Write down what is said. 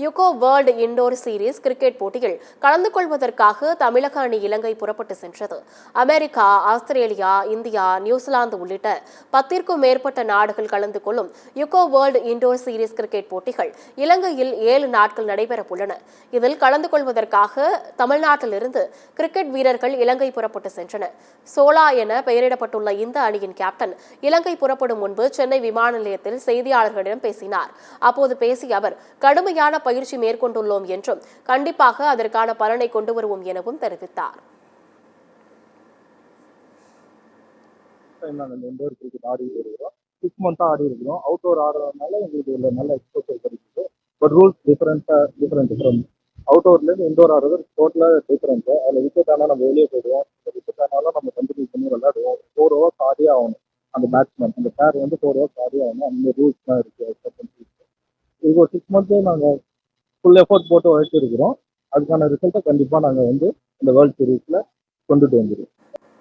யுகோ world indoor series cricket போட்டியில் கலந்து கொள்வதற்காக தமிழக அணி இலங்கை புறப்பட்டு சென்றது. அமெரிக்கா, ஆஸ்திரேலியா, இந்தியா, நியூசிலாந்து உள்ளிட்ட 10க்கும் மேற்பட்ட நாடுகள் கலந்து கொள்ளும் யுகோ வேர்ல்டு இண்டோர் சீரீஸ் கிரிக்கெட் போட்டிகள் இலங்கையில் 7 நாட்கள் நடைபெறவுள்ளன. இதில் கலந்து கொள்வதற்காக தமிழ்நாட்டிலிருந்து கிரிக்கெட் வீரர்கள் இலங்கை புறப்பட்டு சென்றனர். சோலா என பெயரிடப்பட்டுள்ள இந்த அணியின் கேப்டன் இலங்கை புறப்படும் முன்பு சென்னை விமான நிலையத்தில் செய்தியாளர்களிடம் பேசினார். அப்போது பேசிய அவர், கடுமையான பயிற்சி மேற்கொண்டுள்ளோம் என்றும் கண்டிப்பாக அதற்கான பலனை கொண்டு வருவோம் எனவும் தெரிவித்தார். அவுட்டோர் ஆடுறதுனால எங்களுக்கு நல்ல எக்ஸ்போசர் கிடைக்குது. But rules different. அவுட்டோர்ல இருந்து இண்டோர் ஆடுறது டோட்டலா டிஃபரெண்ட். அதுல விக்கெட் ஆனா நம்ம வெளியே போயிடுவோம். விக்கெட் ஆனாலும் நம்ம கண்டினியூ பண்ணி விளையாடுவோம். 4 ஓவர்ஸ் ஆடியே ஆகணும். அந்த பேட்ஸ்மேன் அந்த பேர் வந்து 4 ஓவர்ஸ் ஆடியே ஆகணும். அந்த ரூல்ஸ் தான் இருக்கு. இது ஒரு 6 மந்த்ஸ் நாங்கள் ஃபுல் எஃபோர்ட் போட்டு உழைச்சிருக்கிறோம். அதுக்கான ரிசல்ட்டை கண்டிப்பாக நாங்கள் வந்து இந்த வேர்ல்ட் சீரீஸில் கொண்டுட்டு வந்துடுவோம்.